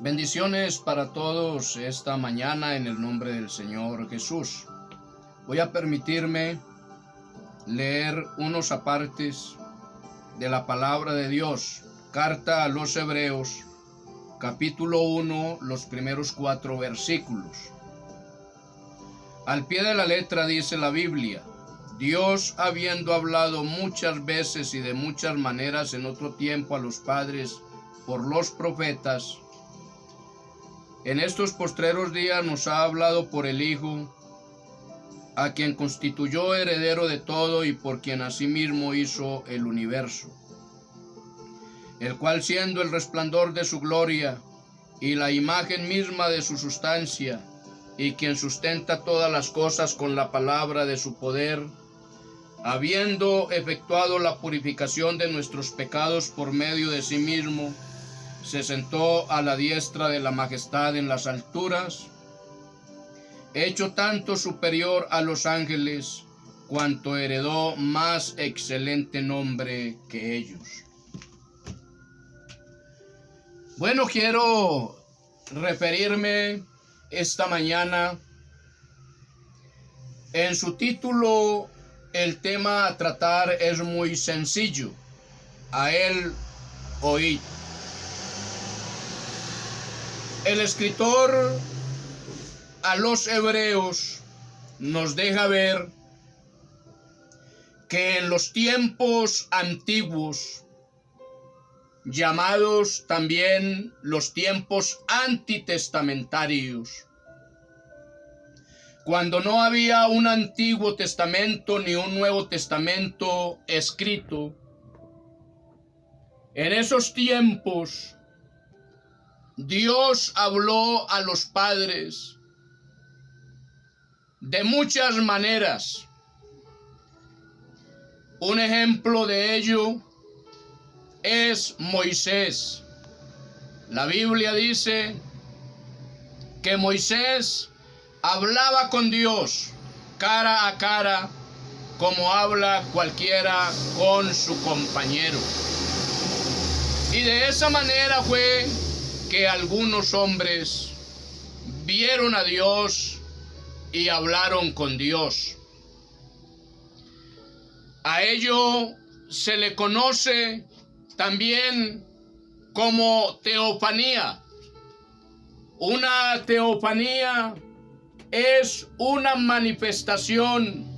Bendiciones para todos esta mañana en el nombre del Señor Jesús. Voy a permitirme leer unos apartes de la palabra de Dios. Carta a los Hebreos, capítulo 1, los primeros 4 versículos. Al pie de la letra dice la Biblia: Dios, habiendo hablado muchas veces y de muchas maneras en otro tiempo a los padres por los profetas, en estos postreros días nos ha hablado por el Hijo, a quien constituyó heredero de todo y por quien asimismo hizo el universo, el cual, siendo el resplandor de su gloria y la imagen misma de su sustancia, y quien sustenta todas las cosas con la palabra de su poder, habiendo efectuado la purificación de nuestros pecados por medio de sí mismo, se sentó a la diestra de la majestad en las alturas, hecho tanto superior a los ángeles, cuanto heredó más excelente nombre que ellos. Bueno, quiero referirme esta mañana en su título. El tema a tratar es muy sencillo: a él oíd. El escritor a los Hebreos nos deja ver que en los tiempos antiguos, llamados también los tiempos antitestamentarios, cuando no había un Antiguo Testamento ni un Nuevo Testamento escrito, en esos tiempos Dios habló a los padres de muchas maneras. Un ejemplo de ello es Moisés. La Biblia dice que Moisés hablaba con Dios cara a cara, como habla cualquiera con su compañero. Y de esa manera fue que algunos hombres vieron a Dios y hablaron con Dios. A ello se le conoce también como teofanía. Una teofanía es una manifestación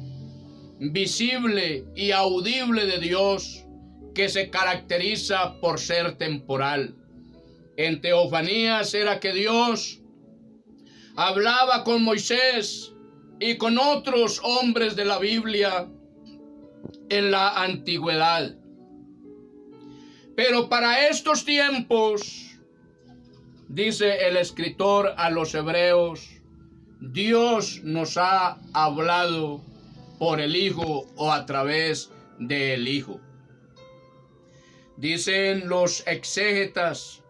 visible y audible de Dios que se caracteriza por ser temporal. En teofanías era que Dios hablaba con Moisés y con otros hombres de la Biblia en la antigüedad. Pero para estos tiempos, dice el escritor a los Hebreos, Dios nos ha hablado por el Hijo o a través del Hijo. Dicen los exégetas,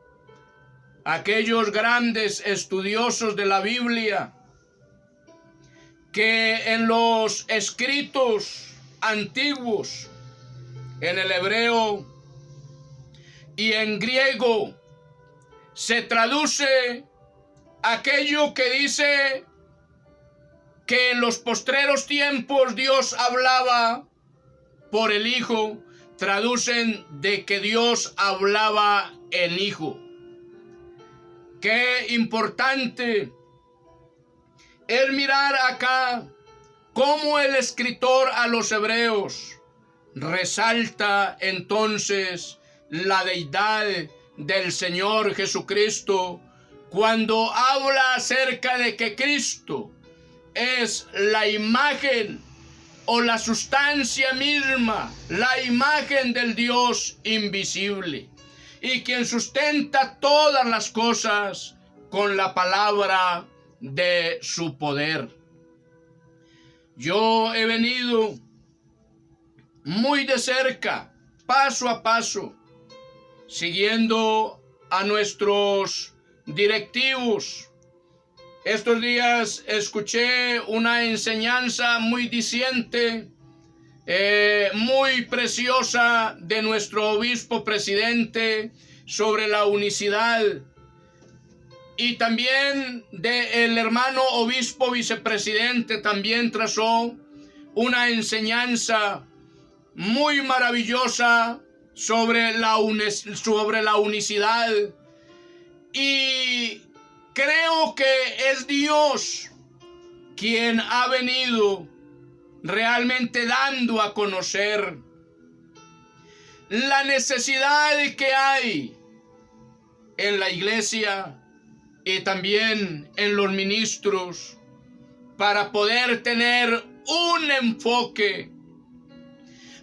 aquellos grandes estudiosos de la Biblia, que en los escritos antiguos, en el hebreo y en griego, se traduce aquello que dice que en los postreros tiempos Dios hablaba por el Hijo, traducen de que Dios hablaba en Hijo. Qué importante es mirar acá cómo el escritor a los Hebreos resalta entonces la deidad del Señor Jesucristo cuando habla acerca de que Cristo es la imagen o la sustancia misma, la imagen del Dios invisible, y quien sustenta todas las cosas con la palabra de su poder. Yo he venido muy de cerca, paso a paso, siguiendo a nuestros directivos. Estos días escuché una enseñanza muy diciente, muy preciosa de nuestro obispo presidente sobre la unicidad. y también del hermano obispo vicepresidente, también trazó una enseñanza muy maravillosa sobre la unicidad. Y creo que es Dios quien ha venido realmente dando a conocer la necesidad que hay en la iglesia y también en los ministros para poder tener un enfoque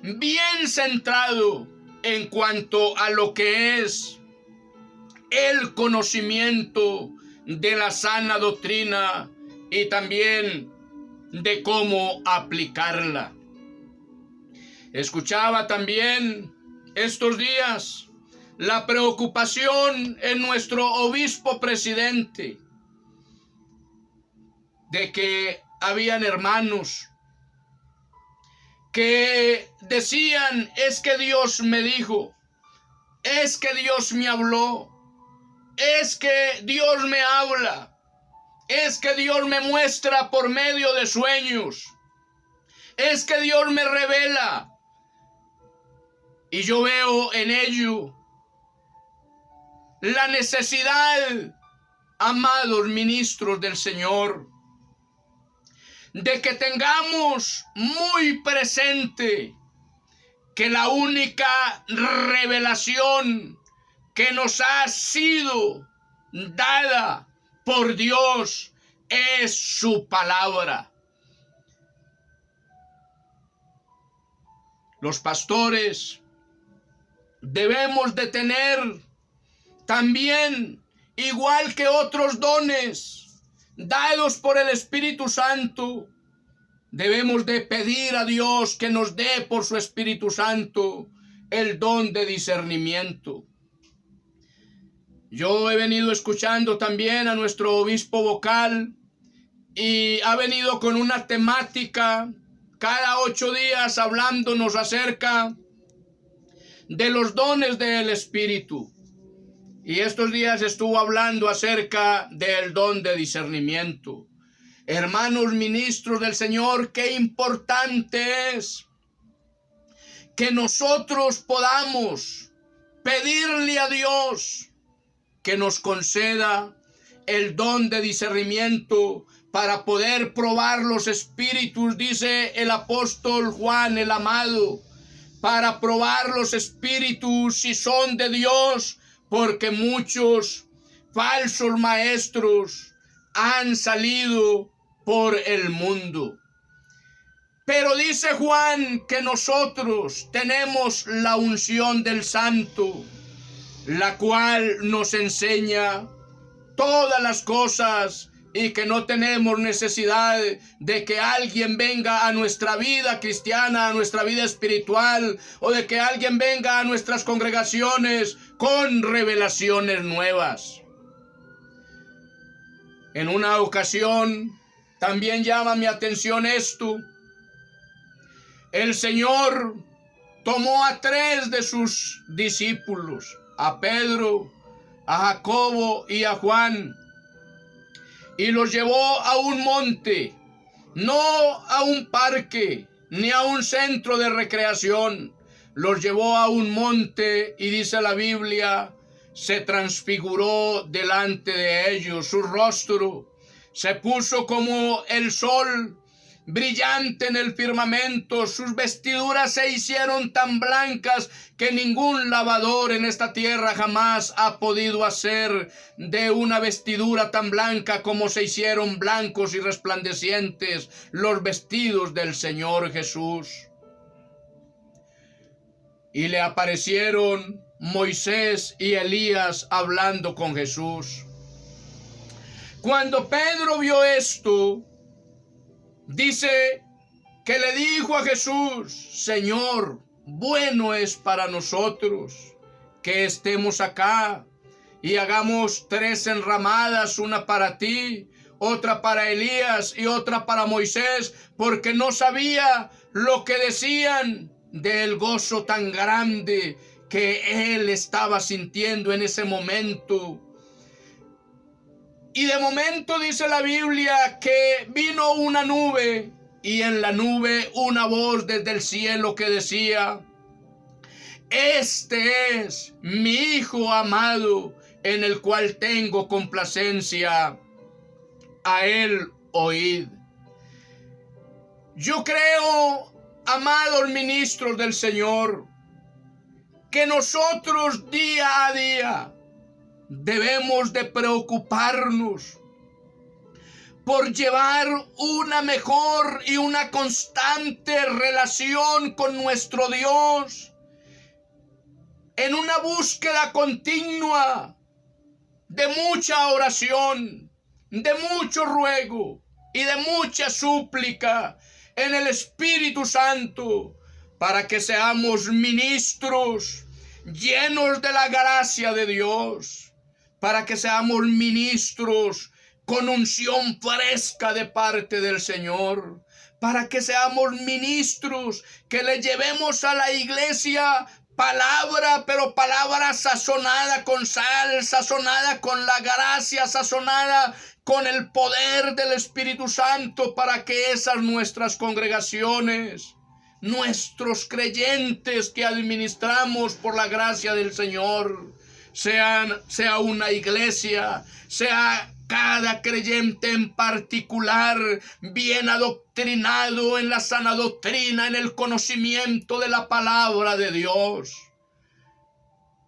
bien centrado en cuanto a lo que es el conocimiento de la sana doctrina y también de cómo aplicarla. Escuchaba también estos días la preocupación en nuestro obispo presidente de que habían hermanos que decían: es que Dios me dijo, es que Dios me habló, es que Dios me habla, es que Dios me muestra por medio de sueños, es que Dios me revela. Y yo veo en ello la necesidad, amados ministros del Señor, de que tengamos muy presente que la única revelación que nos ha sido dada por Dios es su palabra. Los pastores debemos de tener también, igual que otros dones dados por el Espíritu Santo, debemos de pedir a Dios que nos dé por su Espíritu Santo el don de discernimiento. Yo he venido escuchando también a nuestro obispo vocal y ha venido con una temática cada 8 días hablándonos acerca de los dones del Espíritu. Y estos días estuvo hablando acerca del don de discernimiento. Hermanos ministros del Señor, qué importante es que nosotros podamos pedirle a Dios que nos conceda el don de discernimiento para poder probar los espíritus, dice el apóstol Juan el amado, para probar los espíritus si son de Dios, porque muchos falsos maestros han salido por el mundo. Pero dice Juan que nosotros tenemos la unción del Santo, la cual nos enseña todas las cosas y que no tenemos necesidad de que alguien venga a nuestra vida cristiana, a nuestra vida espiritual, o de que alguien venga a nuestras congregaciones con revelaciones nuevas. En una ocasión también llama mi atención esto. El Señor tomó a 3 de sus discípulos, a Pedro, a Jacobo y a Juan, y los llevó a un monte, no a un parque, ni a un centro de recreación. Los llevó a un monte y dice la Biblia, se transfiguró delante de ellos, su rostro se puso como el sol brillante en el firmamento, sus vestiduras se hicieron tan blancas que ningún lavador en esta tierra jamás ha podido hacer de una vestidura tan blanca como se hicieron blancos y resplandecientes los vestidos del Señor Jesús. Y le aparecieron Moisés y Elías hablando con Jesús. Cuando Pedro vio esto, dice que le dijo a Jesús, Señor, bueno es para nosotros que estemos acá y hagamos 3 enramadas, una para ti, otra para Elías y otra para Moisés, porque no sabía lo que decían del gozo tan grande que él estaba sintiendo en ese momento. Y de momento dice la Biblia que vino una nube, y en la nube una voz desde el cielo que decía: este es mi Hijo amado, en el cual tengo complacencia, a él oíd. Yo creo, amados ministros del Señor, que nosotros día a día debemos de preocuparnos por llevar una mejor y una constante relación con nuestro Dios, en una búsqueda continua de mucha oración, de mucho ruego y de mucha súplica en el Espíritu Santo, para que seamos ministros llenos de la gracia de Dios, para que seamos ministros con unción fresca de parte del Señor, para que seamos ministros que le llevemos a la iglesia palabra, pero palabra sazonada con sal, sazonada con la gracia, sazonada con el poder del Espíritu Santo, para que esas nuestras congregaciones, nuestros creyentes que administramos por la gracia del Señor, sea una iglesia, sea cada creyente en particular, bien adoctrinado en la sana doctrina, en el conocimiento de la palabra de Dios.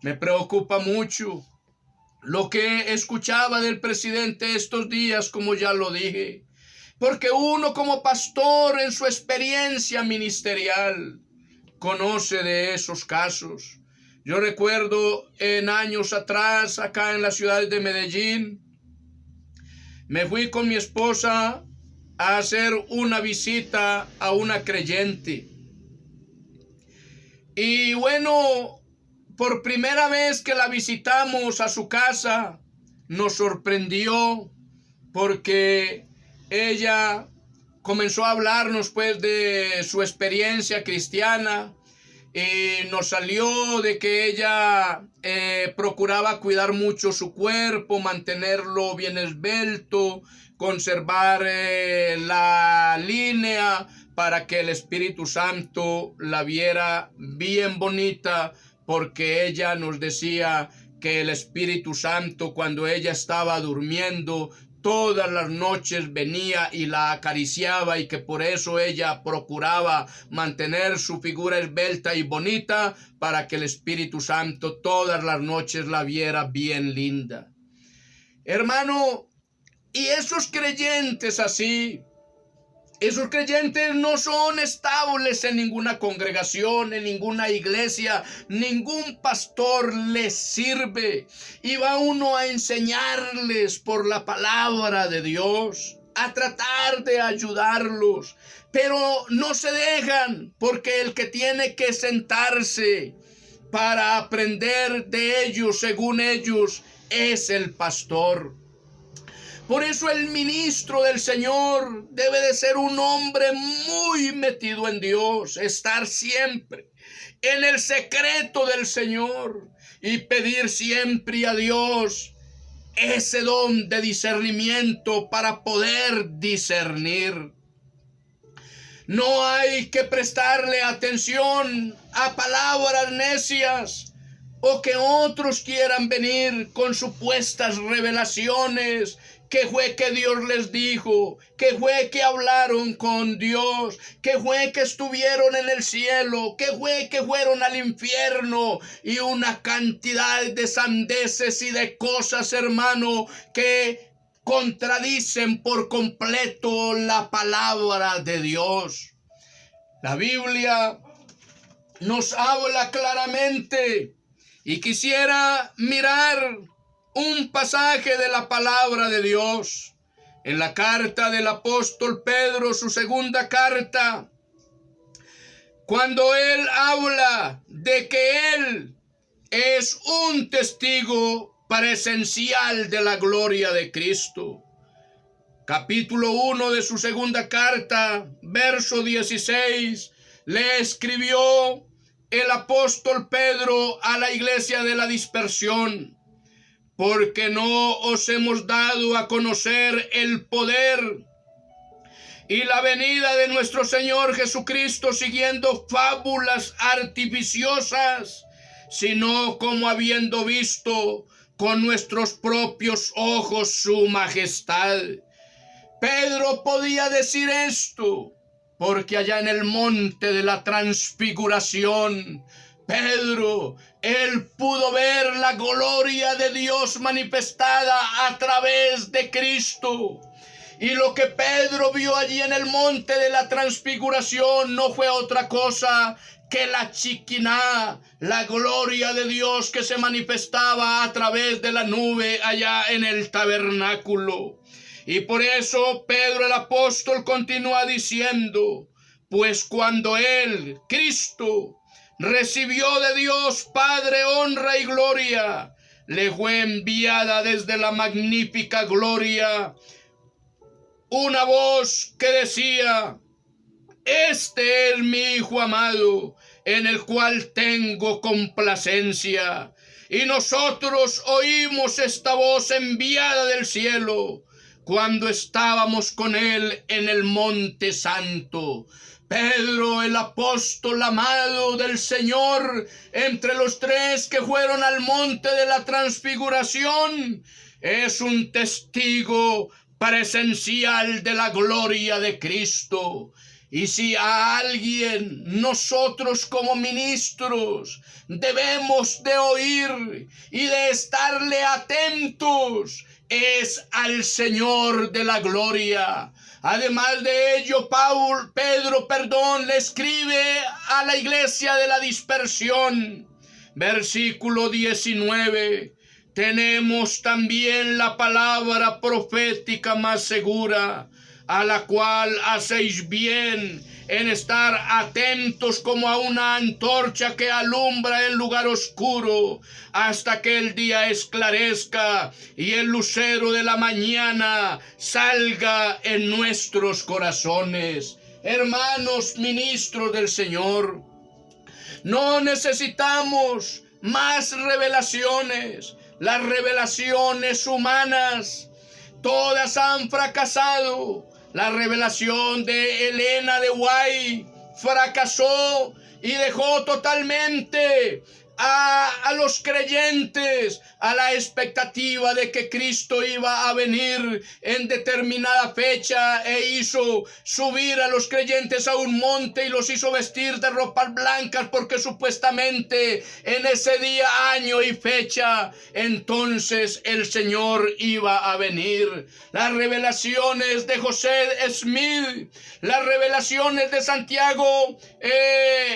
Me preocupa mucho lo que escuchaba del presidente estos días, como ya lo dije, porque uno como pastor en su experiencia ministerial conoce de esos casos. Yo recuerdo en años atrás, acá en la ciudad de Medellín, me fui con mi esposa a hacer una visita a una creyente. Y bueno, por primera vez que la visitamos a su casa, nos sorprendió porque ella comenzó a hablarnos pues de su experiencia cristiana. Y nos salió de que ella procuraba cuidar mucho su cuerpo, mantenerlo bien esbelto, conservar la línea para que el Espíritu Santo la viera bien bonita, porque ella nos decía que el Espíritu Santo, cuando ella estaba durmiendo, todas las noches venía y la acariciaba, y que por eso ella procuraba mantener su figura esbelta y bonita, para que el Espíritu Santo todas las noches la viera bien linda. Hermano, y esos creyentes así, esos creyentes no son estables en ninguna congregación, en ninguna iglesia. Ningún pastor les sirve. Y va uno a enseñarles por la palabra de Dios, a tratar de ayudarlos. Pero no se dejan, porque el que tiene que sentarse para aprender de ellos, según ellos, es el pastor. Por eso el ministro del Señor debe de ser un hombre muy metido en Dios, estar siempre en el secreto del Señor y pedir siempre a Dios ese don de discernimiento para poder discernir. No hay que prestarle atención a palabras necias, o que otros quieran venir con supuestas revelaciones, que fue que Dios les dijo, que fue que hablaron con Dios, que fue que estuvieron en el cielo, que fue que fueron al infierno, y una cantidad de sandeces y de cosas, hermano, que contradicen por completo la palabra de Dios. La Biblia nos habla claramente, y quisiera mirar un pasaje de la palabra de Dios en la carta del apóstol Pedro, su segunda carta, cuando él habla de que él es un testigo presencial de la gloria de Cristo. Capítulo 1 de su segunda carta, verso 16, le escribió el apóstol Pedro a la iglesia de la dispersión. porque no os hemos dado a conocer el poder y la venida de nuestro Señor Jesucristo siguiendo fábulas artificiosas, sino como habiendo visto con nuestros propios ojos su majestad. Pedro podía decir esto porque allá en el monte de la transfiguración, Pedro, él pudo ver la gloria de Dios manifestada a través de Cristo. Y lo que Pedro vio allí en el monte de la transfiguración no fue otra cosa que la Chiquiná, la gloria de Dios que se manifestaba a través de la nube allá en el tabernáculo. Y por eso Pedro el apóstol continúa diciendo, pues cuando él, Cristo, recibió de Dios Padre honra y gloria, le fue enviada desde la magnífica gloria una voz que decía, este es mi Hijo amado, en el cual tengo complacencia. Y nosotros oímos esta voz enviada del cielo cuando estábamos con él en el monte santo. Pedro, el apóstol amado del Señor, entre los tres que fueron al monte de la transfiguración, es un testigo presencial de la gloria de Cristo. Y si a alguien nosotros como ministros debemos de oír y de estarle atentos, es al Señor de la gloria. Además de ello, Pedro le escribe a la iglesia de la dispersión. Versículo 19. Tenemos también la palabra profética más segura, a la cual hacéis bien en estar atentos como a una antorcha que alumbra en lugar oscuro, hasta que el día esclarezca y el lucero de la mañana salga en nuestros corazones. Hermanos ministros del Señor, no necesitamos más revelaciones. Las revelaciones humanas, todas han fracasado. La revelación de Elena de White fracasó y dejó totalmente a los creyentes a la expectativa de que Cristo iba a venir en determinada fecha, e hizo subir a los creyentes a un monte y los hizo vestir de ropas blancas porque supuestamente en ese día, año y fecha entonces el Señor iba a venir. Las revelaciones de José Smith, las revelaciones de Santiago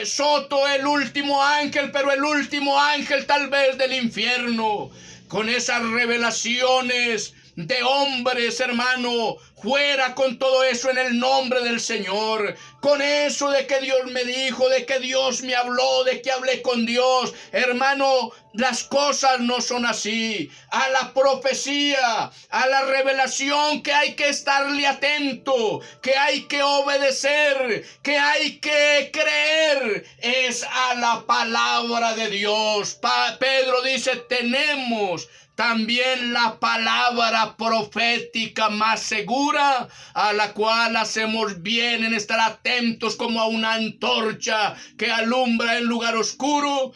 Soto, el último ángel, pero el último ángel tal vez del infierno. Con esas revelaciones de hombres, hermano, fuera con todo eso en el nombre del Señor. Con eso de que Dios me dijo, de que Dios me habló, de que hablé con Dios. Hermano, las cosas no son así. A la profecía, a la revelación que hay que estarle atento, que hay que obedecer, que hay que creer, es a la palabra de Dios. Pedro dice, tenemos también la palabra profética más segura, a la cual hacemos bien en estar atentos como a una antorcha que alumbra en lugar oscuro,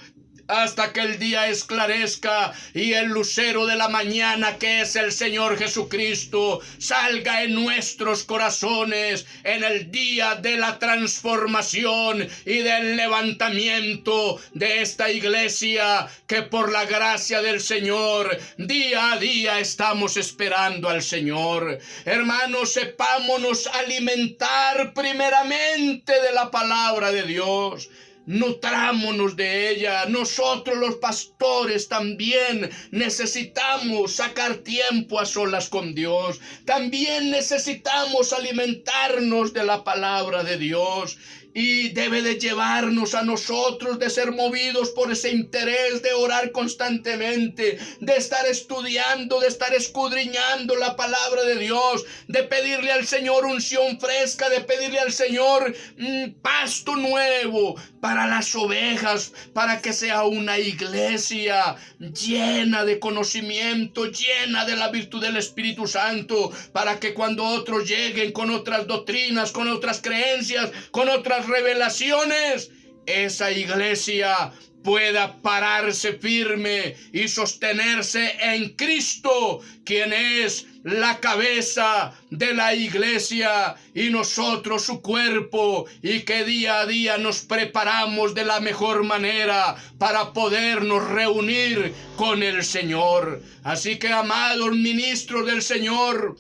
hasta que el día esclarezca y el lucero de la mañana, que es el Señor Jesucristo, salga en nuestros corazones en el día de la transformación y del levantamiento de esta iglesia que por la gracia del Señor día a día estamos esperando al Señor. Hermanos, sepámonos alimentar primeramente de la palabra de Dios. Nutrámonos de ella. Nosotros los pastores también necesitamos sacar tiempo a solas con Dios. También necesitamos alimentarnos de la palabra de Dios. y debe de llevarnos a nosotros de ser movidos por ese interés de orar constantemente, de estar estudiando, de estar escudriñando la palabra de Dios, de pedirle al Señor unción fresca, de pedirle al Señor pasto nuevo para las ovejas, para que sea una iglesia llena de conocimiento, llena de la virtud del Espíritu Santo, para que cuando otros lleguen con otras doctrinas, con otras creencias, con otras revelaciones, esa iglesia pueda pararse firme y sostenerse en Cristo, quien es la cabeza de la iglesia y nosotros su cuerpo, y que día a día nos preparamos de la mejor manera para podernos reunir con el Señor. Así que, amados ministros del Señor,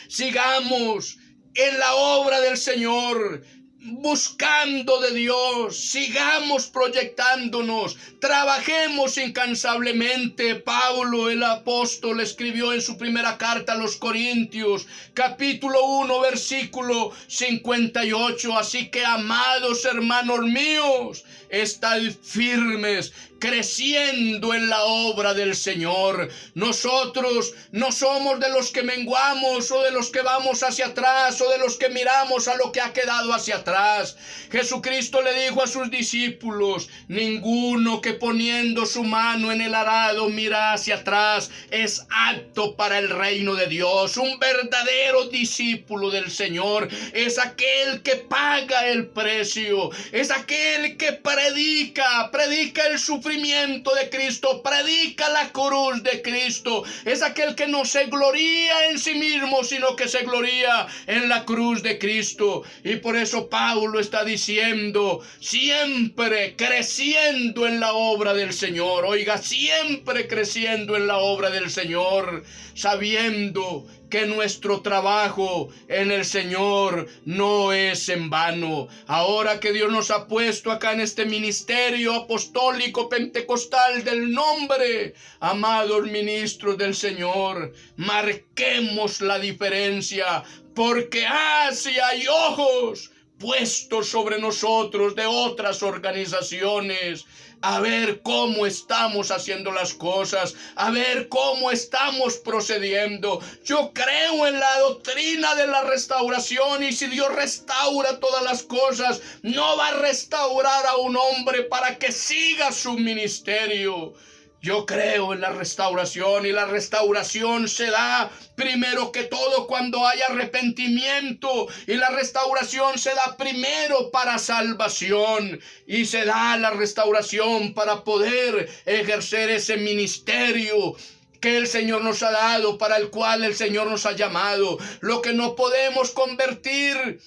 sigamos en la obra del Señor, buscando de Dios, sigamos proyectándonos, trabajemos incansablemente. Pablo el apóstol escribió en su primera carta a los Corintios, capítulo 1, versículo 58. Así que, amados hermanos míos, estad firmes, creciendo en la obra del Señor. Nosotros no somos de los que menguamos, o de los que vamos hacia atrás, o de los que miramos a lo que ha quedado hacia atrás. Jesucristo le dijo a sus discípulos: ninguno que poniendo su mano en el arado mira hacia atrás es apto para el reino de Dios. Un verdadero discípulo del Señor es aquel que paga el precio, es aquel que predica el sufrimiento de Cristo, predica la cruz de Cristo, es aquel que no se gloría en sí mismo, sino que se gloría en la cruz de Cristo. Y por eso Pablo está diciendo: siempre creciendo en la obra del Señor. Oiga, siempre creciendo en la obra del Señor, sabiendo que nuestro trabajo en el Señor no es en vano. Ahora que Dios nos ha puesto acá en este ministerio apostólico pentecostal del nombre, amados ministros del Señor, marquemos la diferencia, porque así hay ojos puestos sobre nosotros de otras organizaciones, a ver cómo estamos haciendo las cosas, a ver cómo estamos procediendo. Yo creo en la doctrina de la restauración, y si Dios restaura todas las cosas, no va a restaurar a un hombre para que siga su ministerio. Yo creo en la restauración, y la restauración se da primero que todo cuando hay arrepentimiento, y la restauración se da primero para salvación, y se da la restauración para poder ejercer ese ministerio que el Señor nos ha dado, para el cual el Señor nos ha llamado. Lo que no podemos convertir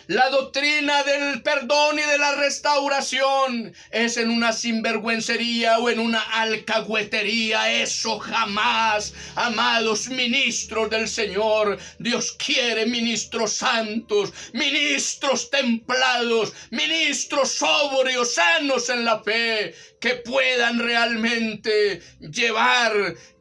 la doctrina del perdón y de la restauración es en una sinvergüencería o en una alcahuetería. Eso jamás, amados ministros del Señor. Dios quiere ministros santos, ministros templados, ministros sobrios, sanos en la fe, que puedan realmente llevar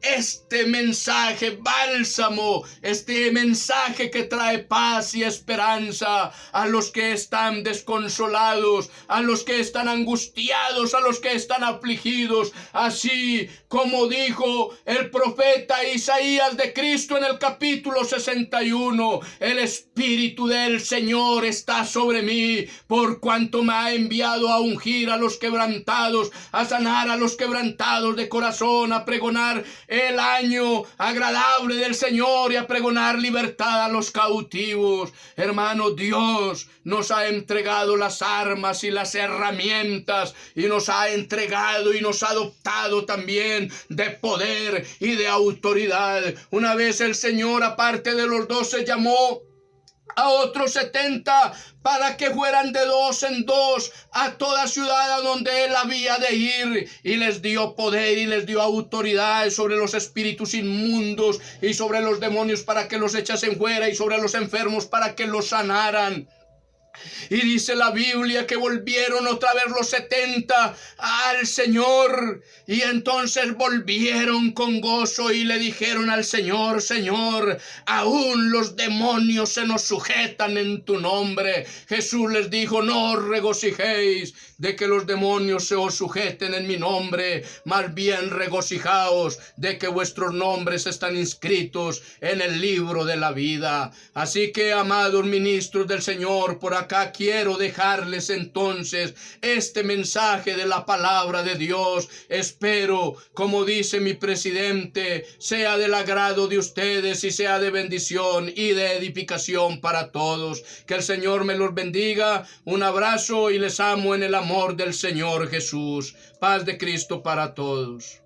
este mensaje bálsamo, este mensaje que trae paz y esperanza a los que están desconsolados, a los que están angustiados, a los que están afligidos. Así como dijo el profeta Isaías de Cristo en el capítulo 61, el Espíritu del Señor está sobre mí, por cuanto me ha enviado a ungir a los quebrantados, a sanar a los quebrantados de corazón, a pregonar el año agradable del Señor y a pregonar libertad a los cautivos. Hermano, Dios nos ha entregado las armas y las herramientas, y nos ha entregado y nos ha dotado también de poder y de autoridad. Una vez el Señor, aparte de los 12, llamó a otros 70 para que fueran de 2 en 2 a toda ciudad a donde él había de ir, y les dio poder y les dio autoridad sobre los espíritus inmundos y sobre los demonios para que los echasen fuera, y sobre los enfermos para que los sanaran. Y dice la Biblia que volvieron otra vez los 70 al Señor. Y entonces volvieron con gozo y le dijeron al Señor: Señor, aún los demonios se nos sujetan en tu nombre. Jesús les dijo: no os regocijéis de que los demonios se os sujeten en mi nombre, más bien regocijaos de que vuestros nombres están inscritos en el libro de la vida. Así que, amados ministros del Señor, por acá quiero dejarles entonces este mensaje de la palabra de Dios. Espero, como dice mi presidente, sea del agrado de ustedes y sea de bendición y de edificación para todos. Que el Señor me los bendiga. Un abrazo y les amo en el amor del Señor Jesús. Paz de Cristo para todos.